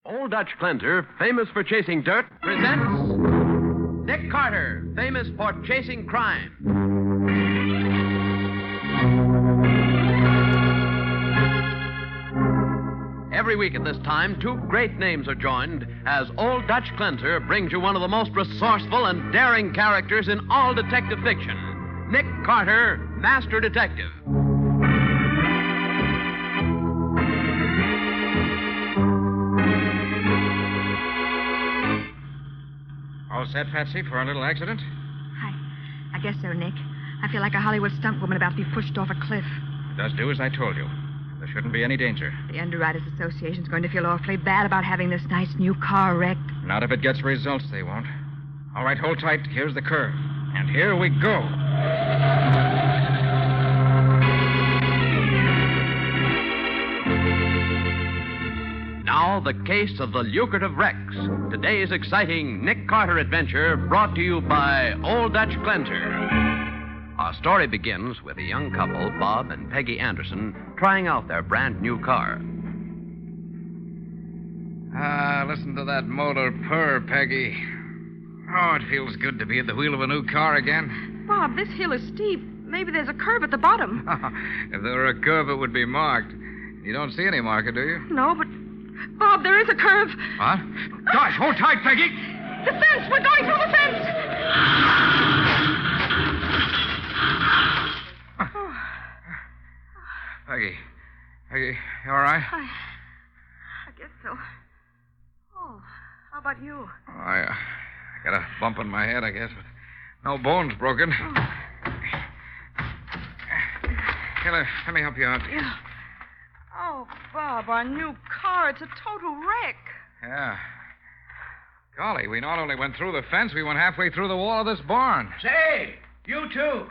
Old Dutch Cleanser, famous for chasing dirt, presents Nick Carter, famous for chasing crime. Every week at this time, two great names are joined as Old Dutch Cleanser brings you one of the most resourceful and daring characters in all detective fiction, Nick Carter, Master Detective. All set, Patsy, for our little accident? I guess so, Nick. I feel like a Hollywood stunt woman about to be pushed off a cliff. Just do as I told you. There shouldn't be any danger. The Underwriters Association's going to feel awfully bad about having this nice new car wrecked. Not if it gets results, they won't. All right, hold tight. Here's the curve. And here we go. Now, the case of the Lucrative wrecks. Today's exciting Nick Carter adventure brought to you by Old Dutch Cleanser. Our story begins with a young couple, Bob and Peggy Anderson, trying out their brand new car. Listen to that motor purr, Peggy. Oh, it feels good to be at the wheel of a new car again. Bob, this hill is steep. Maybe there's a curve at the bottom. If there were a curve, it would be marked. You don't see any marker, do you? No, but... Bob, there is a curve. What? Gosh, hold tight, Peggy. The fence! We're going through the fence! Peggy, you all right? I guess so. Oh, how about you? I got a bump on my head, I guess, but no bones broken. Oh. Here, let me help you out. Yeah. Oh, Bob, our new car, it's a total wreck. Yeah. Golly, we not only went through the fence, we went halfway through the wall of this barn. Say, you too.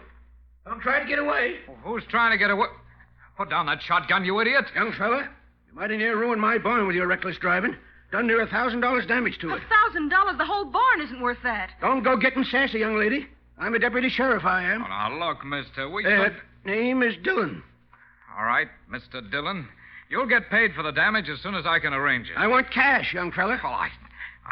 Don't try to get away. Who's trying to get away? Put down that shotgun, you idiot. Young fella, you mighty near ruined my barn with your reckless driving. Done near $1,000 damage to it. $1,000? The whole barn isn't worth that. Don't go getting sassy, young lady. I'm a deputy sheriff, I am. Oh, now, look, mister, Name is Dillon. All right, Mr. Dillon. You'll get paid for the damage as soon as I can arrange it. I want cash, young fella. Oh, I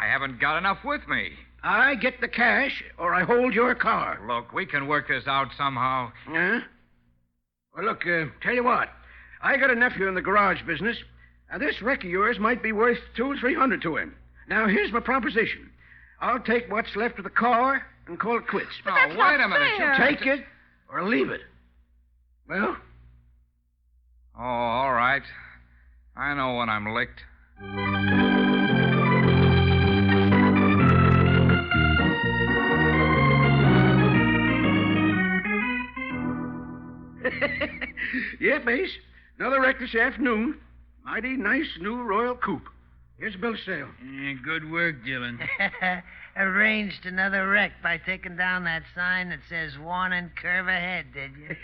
haven't got enough with me. I get the cash, or I hold your car. Look, we can work this out somehow. Huh? Well, look, tell you what. I got a nephew in the garage business. Now, this wreck of yours might be worth $200 or $300 to him. Now, here's my proposition. I'll take what's left of the car and call it quits. But that's wait not a minute. fair. Take it or leave it. Well? Oh, all right. I know when I'm licked. Yep, Ace. Another wreck this afternoon. Mighty nice new Royal Coupe. Here's a bill of sale. Good work, Dillon. Arranged another wreck by taking down that sign that says warning curve ahead, did you?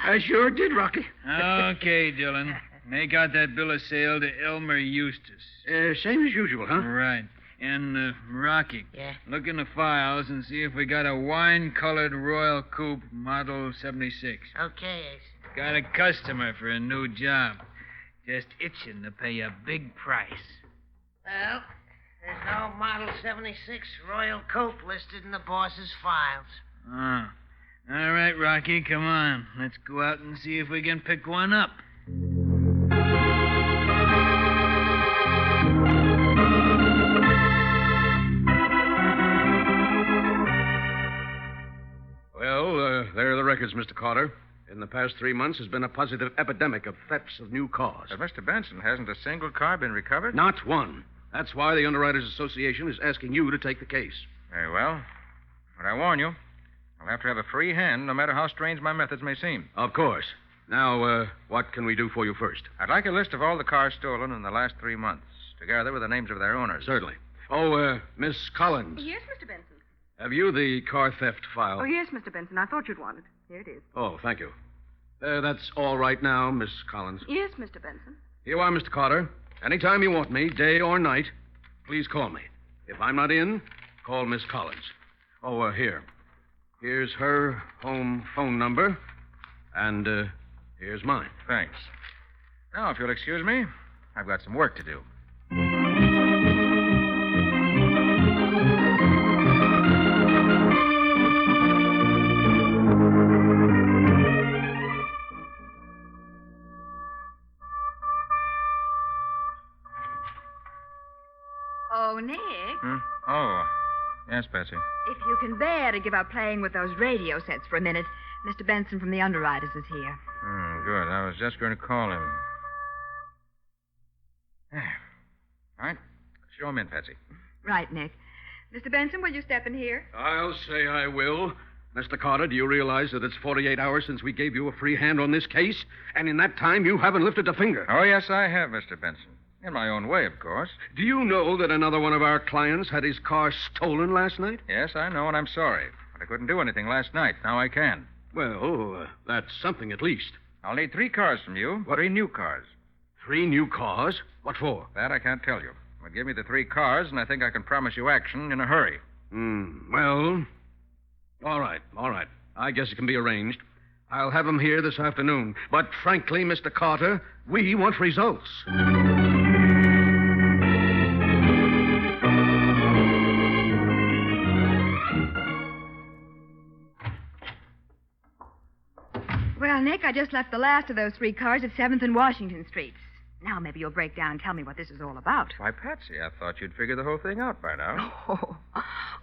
I sure did, Rocky. Okay, Dillon. Make out that bill of sale to Elmer Eustace. Same as usual, huh? Right. And, Rocky. Yeah? Look in the files and see if we got a wine-colored Royal Coupe, model 76. Okay, Ace. Got a customer for a new job. Just itching to pay a big price. Well, there's no Model 76 Royal Coupe listed in the boss's files. Oh. All right, Rocky, come on. Let's go out and see if we can pick one up. Well, there are the records, Mr. Carter. In the past 3 months, there's been a positive epidemic of thefts of new cars. But Mr. Benson, hasn't a single car been recovered? Not one. That's why the Underwriters Association is asking you to take the case. Very well. But I warn you, I'll have to have a free hand, no matter how strange my methods may seem. Of course. Now, what can we do for you first? I'd like a list of all the cars stolen in the last 3 months, together with the names of their owners. Certainly. Oh, Miss Collins. Yes, Mr. Benson. Have you the car theft file? Oh, yes, Mr. Benson. I thought you'd want it. Here it is. Oh, thank you. That's all right now, Miss Collins. Yes, Mr. Benson. Here you are, Mr. Carter. Anytime you want me, day or night, please call me. If I'm not in, call Miss Collins. Oh, here. Here's her home phone number, and here's mine. Thanks. Now, if you'll excuse me, I've got some work to do. Oh, Nick. Oh, yes, Patsy. If you can bear to give up playing with those radio sets for a minute, Mr. Benson from the underwriters is here. Good. I was just going to call him. All right. Show him in, Patsy. Right, Nick. Mr. Benson, will you step in here? I'll say I will. Mr. Carter, do you realize that it's 48 hours since we gave you a free hand on this case? And in that time, you haven't lifted a finger. Oh, yes, I have, Mr. Benson. In my own way, of course. Do you know that another one of our clients had his car stolen last night? Yes, I know, and I'm sorry. But I couldn't do anything last night. Now I can. Well, that's something at least. I'll need 3 cars from you. 3 new cars. 3 new cars? What for? That I can't tell you. But give me the 3 cars, and I think I can promise you action in a hurry. Well, all right. I guess it can be arranged. I'll have them here this afternoon. But frankly, Mr. Carter, we want results. Well, Nick, I just left the last of those 3 cars at 7th and Washington Streets. Now maybe you'll break down and tell me what this is all about. Why, Patsy, I thought you'd figure the whole thing out by now. Oh,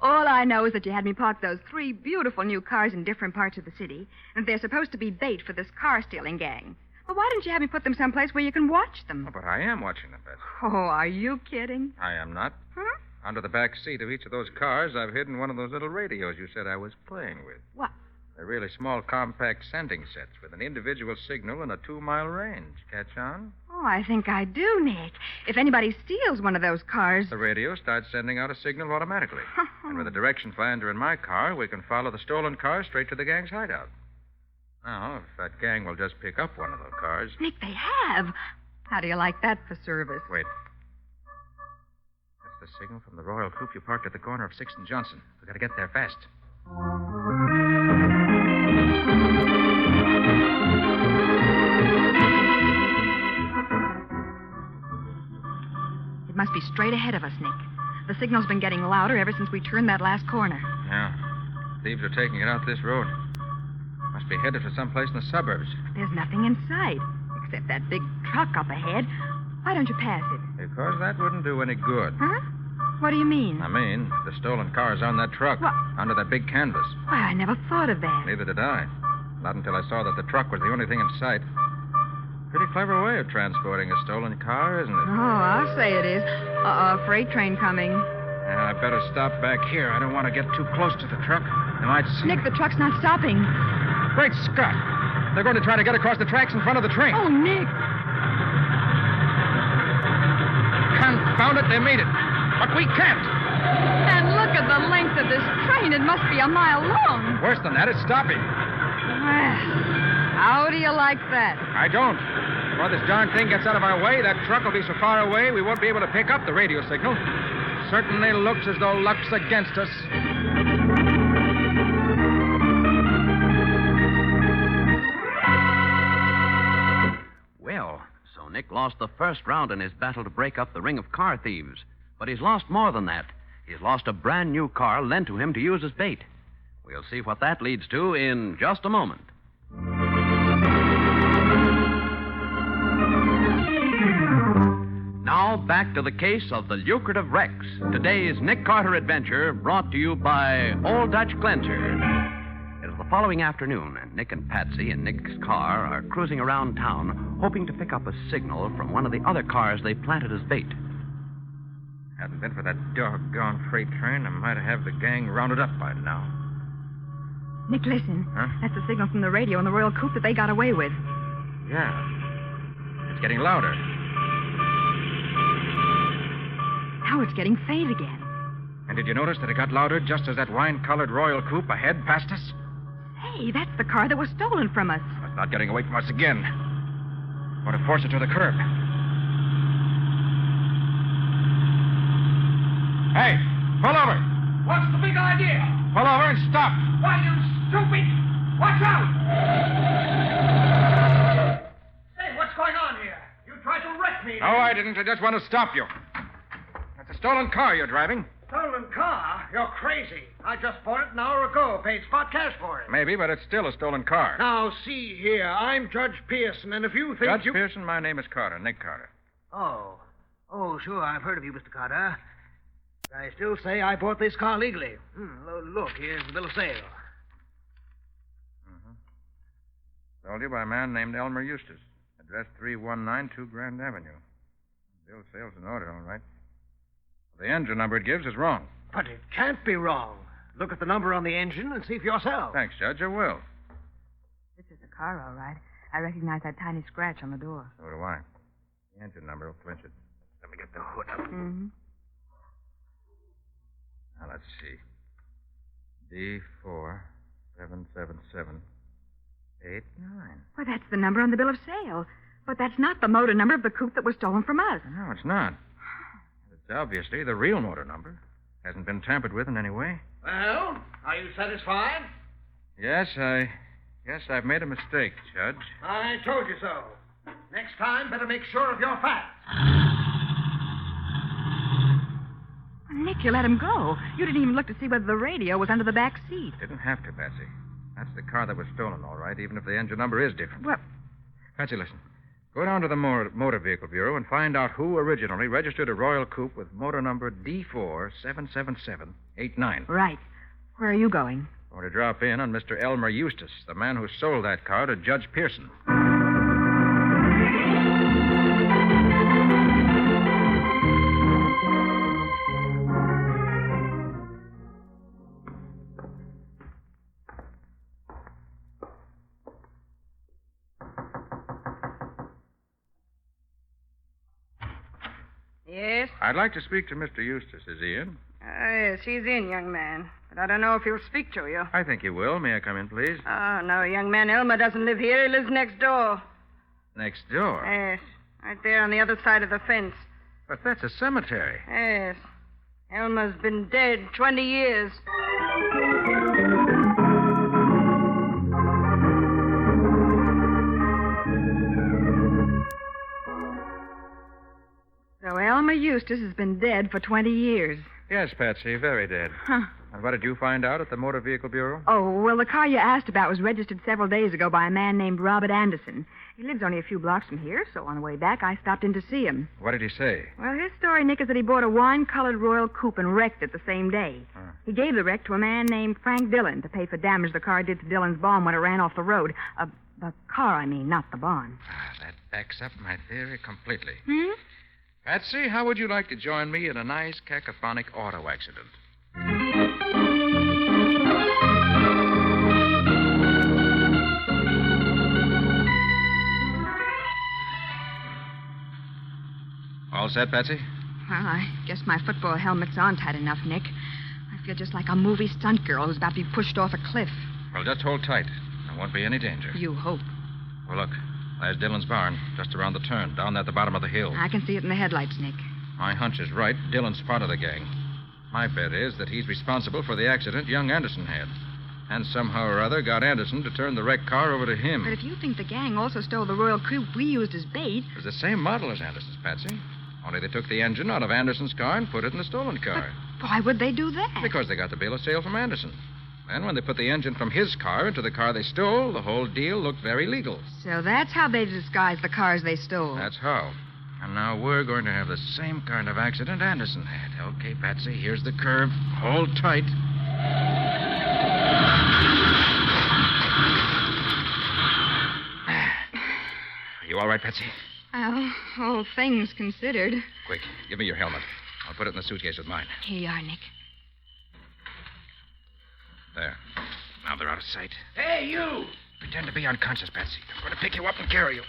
all I know is that you had me park those 3 beautiful new cars in different parts of the city, and they're supposed to be bait for this car-stealing gang. Well, why didn't you have me put them someplace where you can watch them? Oh, but I am watching them, Patsy. Oh, are you kidding? I am not. Huh? Under the back seat of each of those cars, I've hidden one of those little radios you said I was playing with. What? They're really small, compact sending sets with an individual signal and a 2-mile range. Catch on? Oh, I think I do, Nick. If anybody steals one of those cars... The radio starts sending out a signal automatically. And with a direction finder in my car, we can follow the stolen car straight to the gang's hideout. Now, if that gang will just pick up one of those cars... Nick, they have. How do you like that for service? Wait. That's the signal from the Royal Coupe you parked at the corner of 6th and Johnson. We gotta get there fast. It must be straight ahead of us, Nick. The signal's been getting louder ever since we turned that last corner. Yeah. Thieves are taking it out this road. Must be headed for someplace in the suburbs. There's nothing in sight, except that big truck up ahead. Why don't you pass it? Because that wouldn't do any good. Huh? What do you mean? I mean, the stolen car's on that truck. What? Under that big canvas. Why, I never thought of that. Neither did I. Not until I saw that the truck was the only thing in sight. Pretty clever way of transporting a stolen car, isn't it? Oh, I'll say it is. A freight train coming. I better stop back here. I don't want to get too close to the truck. They might see... Nick, the truck's not stopping. Great Scott! They're going to try to get across the tracks in front of the train. Oh, Nick! Confound it, they made it. But we can't. And look at the length of this train. It must be a mile long. Worse than that, it's stopping. Well, how do you like that? I don't. Before this darn thing gets out of our way, that truck will be so far away we won't be able to pick up the radio signal. Certainly looks as though luck's against us. Well, so Nick lost the first round in his battle to break up the ring of car thieves. But he's lost more than that. He's lost a brand new car lent to him to use as bait. We'll see what that leads to in just a moment. Now, back to the case of the Lucrative Rex. Today's Nick Carter adventure brought to you by Old Dutch Cleanser. It is the following afternoon, and Nick and Patsy in Nick's car are cruising around town, hoping to pick up a signal from one of the other cars they planted as bait. Hadn't been for that doggone freight train, I might have the gang rounded up by now. Nick, listen. Huh? That's the signal from the radio in the Royal Coupe that they got away with. Yeah. It's getting louder. Now it's getting faint again. And did you notice that it got louder just as that wine-colored Royal Coupe ahead passed us? Hey, that's the car that was stolen from us. It's not getting away from us again. Want to force it to the curb. Hey, pull over. What's the big idea? Pull over and stop. Why, you stupid! Watch out! Say, what's going on here? You tried to wreck me. No, I didn't. I just want to stop you. That's a stolen car you're driving. Stolen car? You're crazy. I just bought it an hour ago. Paid spot cash for it. Maybe, but it's still a stolen car. Now, see here. I'm Judge Pearson, and if you think Pearson, my name is Carter, Nick Carter. Oh, sure. I've heard of you, Mr. Carter. I still say I bought this car legally. Look, here's the bill of sale. Sold you by a man named Elmer Eustace. Address 3192 Grand Avenue. Bill of sale's in order, all right. The engine number it gives is wrong. But it can't be wrong. Look at the number on the engine and see for yourself. Thanks, Judge. I will. This is the car, all right. I recognize that tiny scratch on the door. So do I. The engine number will clinch it. Let me get the hood up. Mm-hmm. Now, let's see. D477789. Well, that's the number on the bill of sale. But that's not the motor number of the coupe that was stolen from us. No, it's not. It's obviously the real motor number. Hasn't been tampered with in any way. Well, are you satisfied? Yes, I've made a mistake, Judge. I told you so. Next time, better make sure of your facts. Nick, you let him go. You didn't even look to see whether the radio was under the back seat. Didn't have to, Patsy. That's the car that was stolen, all right, even if the engine number is different. Well, Patsy, listen. Go down to the Motor Vehicle Bureau and find out who originally registered a Royal Coupe with motor number D477789. right. Where are you going? I want to drop in on Mr. Elmer Eustace, the man who sold that car to Judge Pearson. Yes? I'd like to speak to Mr. Eustace. Is he in? Yes, he's in, young man. But I don't know if he'll speak to you. I think he will. May I come in, please? Oh, no, young man. Elmer doesn't live here. He lives next door. Next door? Yes. Right there on the other side of the fence. But that's a cemetery. Yes. Elmer's been dead 20 years. So Elmer Eustace has been dead for 20 years. Yes, Patsy, very dead. Huh. And what did you find out at the Motor Vehicle Bureau? Oh, well, the car you asked about was registered several days ago by a man named Robert Anderson. He lives only a few blocks from here, so on the way back, I stopped in to see him. What did he say? Well, his story, Nick, is that he bought a wine-colored Royal Coupe and wrecked it the same day. Huh. He gave the wreck to a man named Frank Dillon to pay for damage the car did to Dillon's barn when it ran off the road. The car, I mean, not the barn. That backs up my theory completely. Hmm? Patsy, how would you like to join me in a nice cacophonic auto accident? All set, Patsy? Well, I guess my football helmet's on tight enough, Nick. I feel just like a movie stunt girl who's about to be pushed off a cliff. Well, just hold tight. There won't be any danger. You hope. Well, look. There's Dillon's barn, just around the turn, down there at the bottom of the hill. I can see it in the headlights, Nick. My hunch is right. Dillon's part of the gang. My bet is that he's responsible for the accident young Anderson had. And somehow or other got Anderson to turn the wrecked car over to him. But if you think the gang also stole the Royal Coupe we used as bait... It was the same model as Anderson's, Patsy. Only they took the engine out of Anderson's car and put it in the stolen car. But why would they do that? Because they got the bill of sale from Anderson. Then when they put the engine from his car into the car they stole, the whole deal looked very legal. So that's how they disguised the cars they stole. That's how. And now we're going to have the same kind of accident Anderson had. Okay, Patsy, here's the curve. Hold tight. Are you all right, Patsy? Well, all things considered. Quick, give me your helmet. I'll put it in the suitcase with mine. Here you are, Nick. There. Now they're out of sight. Hey, you! Pretend to be unconscious, Patsy. I'm going to pick you up and carry you.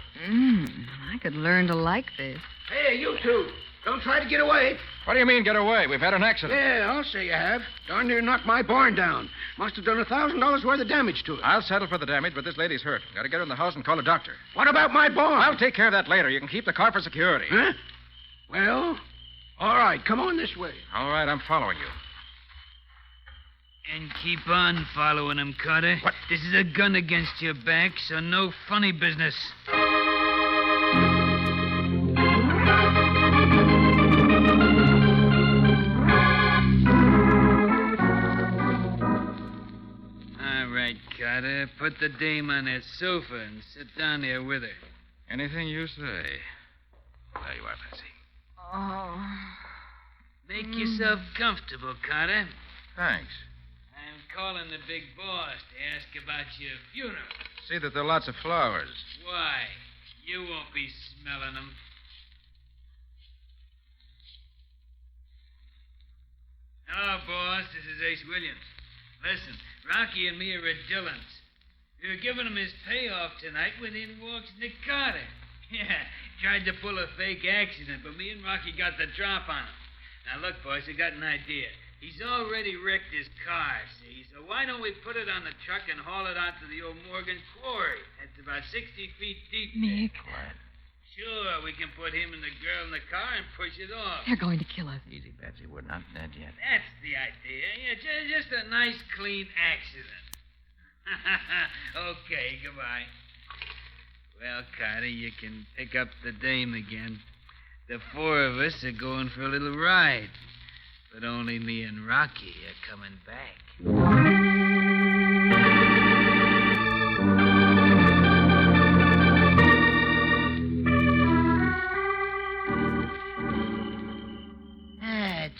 I could learn to like this. Hey, you two. Don't try to get away. What do you mean, get away? We've had an accident. Yeah, I'll say you have. Darn near knocked my barn down. Must have done $1,000 worth of damage to it. I'll settle for the damage, but this lady's hurt. Got to get her in the house and call a doctor. What about my barn? I'll take care of that later. You can keep the car for security. Huh? Well, all right. Come on this way. All right, I'm following you. And keep on following him, Carter. What? This is a gun against your back, so no funny business. All right, Carter. Put the dame on that sofa and sit down there with her. Anything you say. There you are, Patsy. Oh. Make yourself comfortable, Carter. Thanks. I'm calling the big boss to ask about your funeral. See that there are lots of flowers. Why? You won't be smelling them. Hello, boss. This is Ace Williams. Listen, Rocky and me are at Dillon's. We were giving him his payoff tonight when in walks Nick Carter. Yeah, tried to pull a fake accident, but me and Rocky got the drop on him. Now, look, boys, I got an idea. He's already wrecked his car, see? So why don't we put it on the truck and haul it out to the old Morgan quarry? It's about 60 feet deep. Nick. What? Sure, we can put him and the girl in the car and push it off. They're going to kill us. Easy, Patsy. We're not dead yet. That's the idea. Yeah, just a nice, clean accident. Okay, goodbye. Well, Carter, you can pick up the dame again. The four of us are going for a little ride. But only me and Rocky are coming back.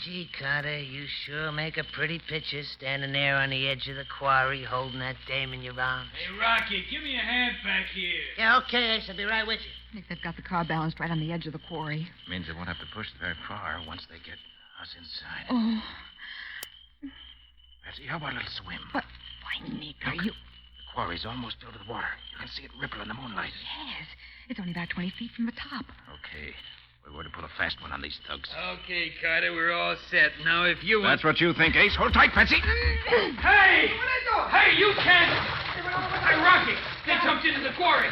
Gee, Carter, you sure make a pretty picture standing there on the edge of the quarry holding that dame in your arms. Hey, Rocky, give me a hand back here. Yeah, okay, Ace. I'll be right with you. Nick, they've got the car balanced right on the edge of the quarry. Means they won't have to push it very far once they get us inside. Oh. Patsy, how about a little swim? But why, Nick, are Look, you... The quarry's almost filled with water. You can see it ripple in the moonlight. Yes. It's only about 20 feet from the top. Okay. We're going to pull a fast one on these thugs. Okay, Carter, we're all set. Now, if you want... That's what you think, Ace. Hold tight, Patsy. Hey! Hey, you can't! Hey, Rocky! They jumped into the quarry.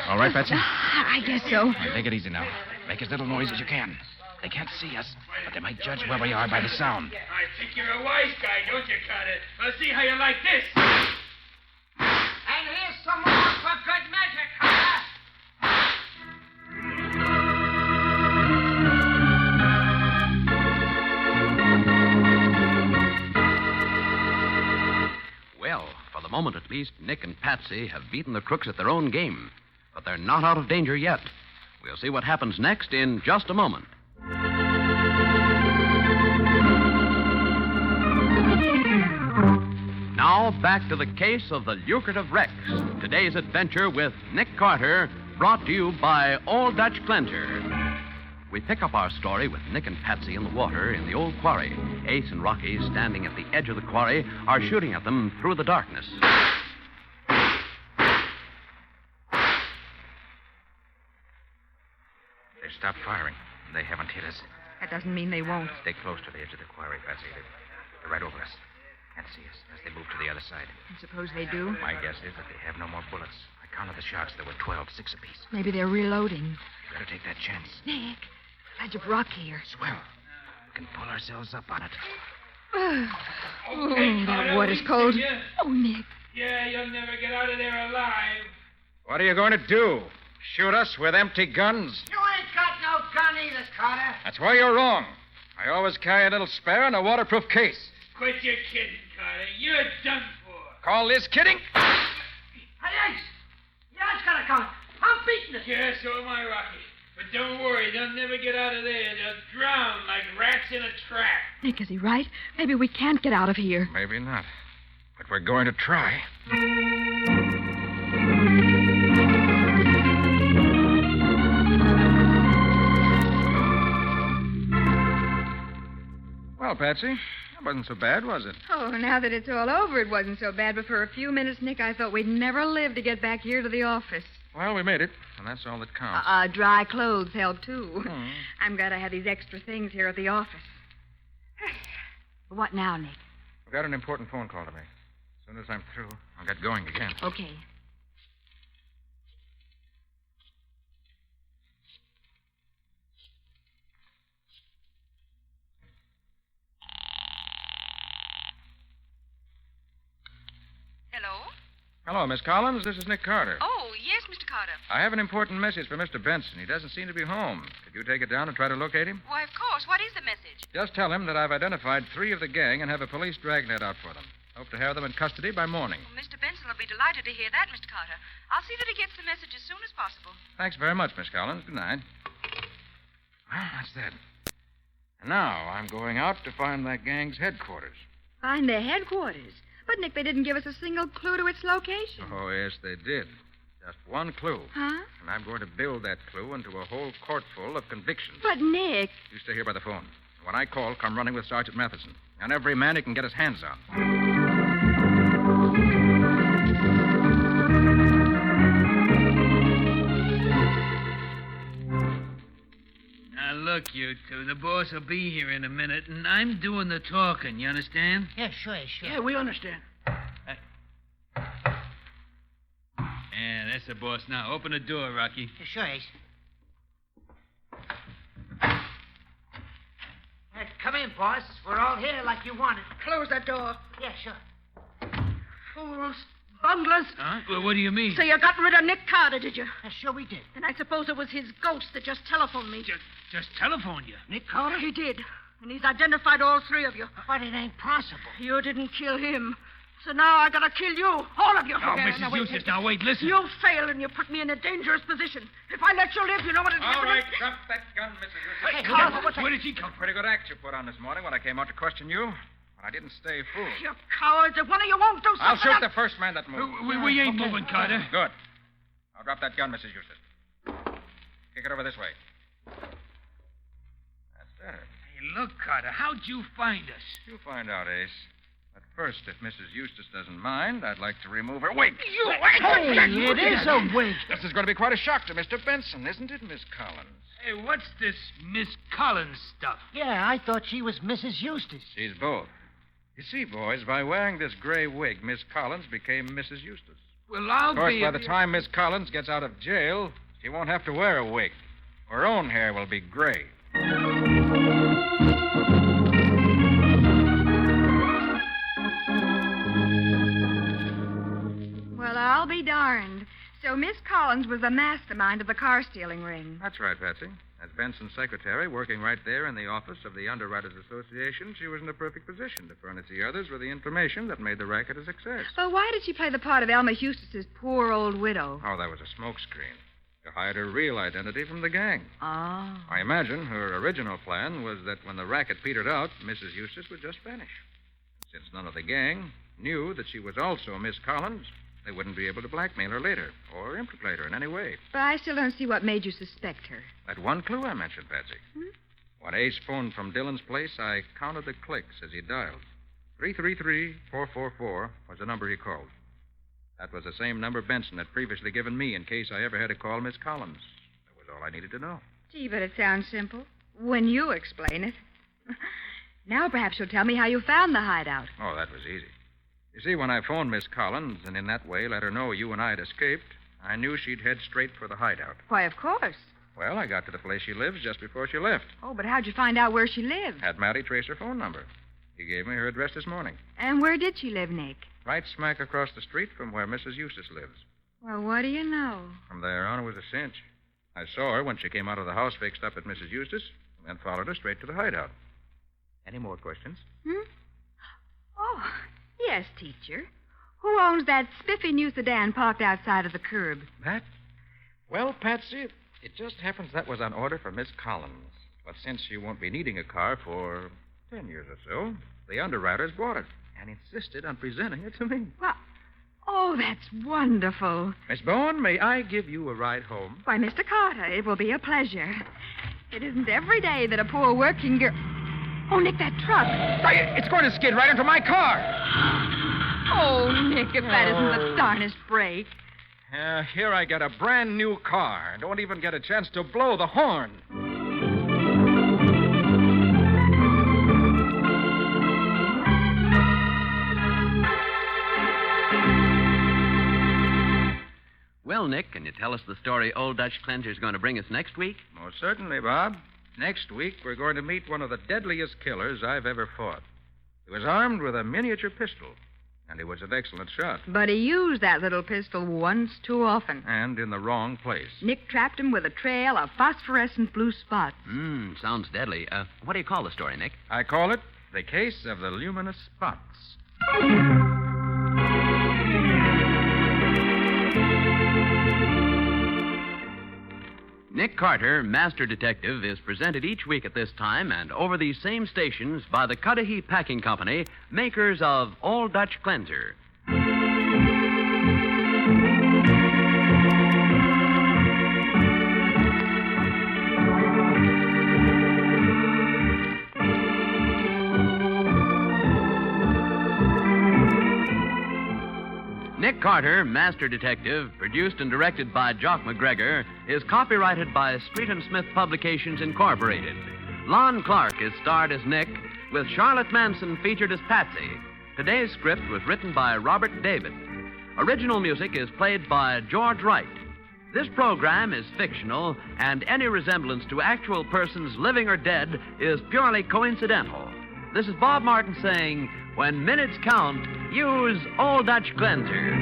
All right, Patsy? I guess so. All right, take it easy now. Make as little noise as you can. They can't see us, but they might judge where we are by the sound. I think you're a wise guy, don't you, Carter? Let's see how you like this. And here's some more for good measure, Carter. Well, for the moment at least, Nick and Patsy have beaten the crooks at their own game. But they're not out of danger yet. We'll see what happens next in just a moment. Now, back to the case of the Lucrative Rex. Today's adventure with Nick Carter, brought to you by Old Dutch Cleanser. We pick up our story with Nick and Patsy in the water in the old quarry. Ace and Rocky, standing at the edge of the quarry, are shooting at them through the darkness. They've stopped firing. They haven't hit us. That doesn't mean they won't. Stay close to the edge of the quarry, Patsy. They're right over us. Can't see us as they move to the other side. I suppose they do. My guess is that they have no more bullets. I counted the shots. There were 12, 6 apiece. Maybe they're reloading. Better take that chance. Nick, edge of rock here. Swell. We can pull ourselves up on it. Oh, that water's cold. Oh, Nick. Yeah, you'll never get out of there alive. What are you going to do? Shoot us with empty guns? You ain't got no gun either, Carter. That's where you're wrong. I always carry a little spare in a waterproof case. Quit your kidding, Carter. You're done for. Call this kidding? Hey, Ace. Yours got a gun. I'm beating it. Yeah, so am I, Rocky. But don't worry, they'll never get out of there. They'll drown like rats in a trap. Nick, is he right? Maybe we can't get out of here. Maybe not. But we're going to try. Well, Patsy, that wasn't so bad, was it? Oh, now that it's all over, it wasn't so bad. But for a few minutes, Nick, I thought we'd never live to get back here to the office. Well, we made it, and that's all that counts. Dry clothes help, too. Hmm. I'm glad I have these extra things here at the office. What now, Nick? I've got an important phone call to make. As soon as I'm through, I'll get going again. Okay. Hello? Hello, Miss Collins. This is Nick Carter. Oh, yes, Mr. Carter. I have an important message for Mr. Benson. He doesn't seem to be home. Could you take it down and try to locate him? Why, of course. What is the message? Just tell him that I've identified 3 of the gang and have a police dragnet out for them. Hope to have them in custody by morning. Well, Mr. Benson will be delighted to hear that, Mr. Carter. I'll see that he gets the message as soon as possible. Thanks very much, Miss Collins. Good night. Well, that's that. And now I'm going out to find that gang's headquarters. Find their headquarters. But, Nick, they didn't give us a single clue to its location. Oh, yes, they did. Just one clue. Huh? And I'm going to build that clue into a whole court full of convictions. But, Nick... You stay here by the phone. When I call, come running with Sergeant Matheson. And every man he can get his hands on. Now, look, you two. The boss will be here in a minute, and I'm doing the talking. You understand? Yeah, sure. Yeah, we understand. Yeah, that's the boss now. Open the door, Rocky. Yeah, sure, Ace. Come in, boss. We're all here like you wanted. Close that door. Yeah, sure. Fools. Bunglers. Huh? Well, what do you mean? So you got rid of Nick Carter, did you? Yeah, sure we did. And I suppose it was his ghost that just telephoned me. Just telephoned you. Nick Carter? He did. And he's identified all three of you. But it ain't possible. You didn't kill him. So now I gotta kill you. All of you. Oh, Yeah, Mrs. wait, Eustace, now wait, listen. You failed and you put me in a dangerous position. If I let you live, you know what it's All happening. right, drop that gun, Mrs. Eustace. Hey, Carter, what's that? Where did he come from? Pretty good act you put on this morning when I came out to question you. But I didn't stay fooled. You cowards. If one of you won't do something... I'll shoot the first man that moves. We ain't moving, Carter. Good. I'll drop that gun, Mrs. Eustace. Kick it over this way. That's better. Hey, look, Carter, how'd you find us? You'll find out, Ace. But first, if Mrs. Eustace doesn't mind, I'd like to remove her wig. It is a wig. This is going to be quite a shock to Mr. Benson, isn't it, Miss Collins? Hey, what's this Miss Collins stuff? Yeah, I thought she was Mrs. Eustace. She's both. You see, boys, by wearing this gray wig, Miss Collins became Mrs. Eustace. Well, I'll Of course, be... by the time Miss Collins gets out of jail, she won't have to wear a wig. Her own hair will be gray. Well, I'll be darned. So Miss Collins was the mastermind of the car-stealing ring. That's right, Patsy. As Benson's secretary, working right there in the office of the Underwriters Association, she was in a perfect position to furnish the others with the information that made the racket a success. Well, why did she play the part of Elma Eustace's poor old widow? Oh, that was a smokescreen. To hide her real identity from the gang. Oh. I imagine her original plan was that when the racket petered out, Mrs. Eustace would just vanish. Since none of the gang knew that she was also Miss Collins, they wouldn't be able to blackmail her later or implicate her in any way. But I still don't see what made you suspect her. That one clue I mentioned, Patsy. When Ace phoned from Dillon's place, I counted the clicks as he dialed. 333-444 was the number he called. That was the same number Benson had previously given me in case I ever had to call Miss Collins. That was all I needed to know. Gee, but it sounds simple. When you explain it. Now perhaps you'll tell me how you found the hideout. Oh, that was easy. You see, when I phoned Miss Collins and in that way let her know you and I had escaped, I knew she'd head straight for the hideout. Why, of course. Well, I got to the place she lives just before she left. Oh, but how'd you find out where she lived? Had Matty trace her phone number. He gave me her address this morning. And where did she live, Nick? Right smack across the street from where Mrs. Eustace lives. Well, what do you know? From there on, it was a cinch. I saw her when she came out of the house fixed up at Mrs. Eustace, and then followed her straight to the hideout. Any more questions? Oh, yes, teacher. Who owns that spiffy new sedan parked outside of the curb? That? Well, Patsy, it just happens that was on order for Miss Collins. But since she won't be needing a car for 10 years or so, the underwriters bought it and insisted on presenting it to me. Well, oh, that's wonderful. Miss Bowen, may I give you a ride home? Why, Mr. Carter, it will be a pleasure. It isn't every day that a poor working girl... Oh, Nick, that truck. It's going to skid right into my car. Oh, Nick, if that isn't the darnest break. Here I get a brand new car. Don't even get a chance to blow the horn. Well, Nick, can you tell us the story Old Dutch Cleanser's going to bring us next week? Most certainly, Bob. Next week, we're going to meet one of the deadliest killers I've ever fought. He was armed with a miniature pistol, and he was an excellent shot. But he used that little pistol once too often. And in the wrong place. Nick trapped him with a trail of phosphorescent blue spots. Sounds deadly. What do you call the story, Nick? I call it The Case of the Luminous Spots. Nick Carter, Master Detective, is presented each week at this time and over these same stations by the Cudahy Packing Company, makers of Old Dutch Cleanser. Nick Carter, Master Detective, produced and directed by Jock McGregor, is copyrighted by Street & Smith Publications, Incorporated. Lon Clark is starred as Nick, with Charlotte Manson featured as Patsy. Today's script was written by Robert David. Original music is played by George Wright. This program is fictional, and any resemblance to actual persons living or dead is purely coincidental. This is Bob Martin saying, when minutes count, use Old Dutch Cleanser.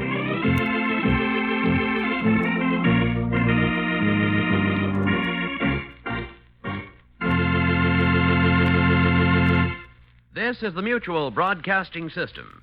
This is the Mutual Broadcasting System.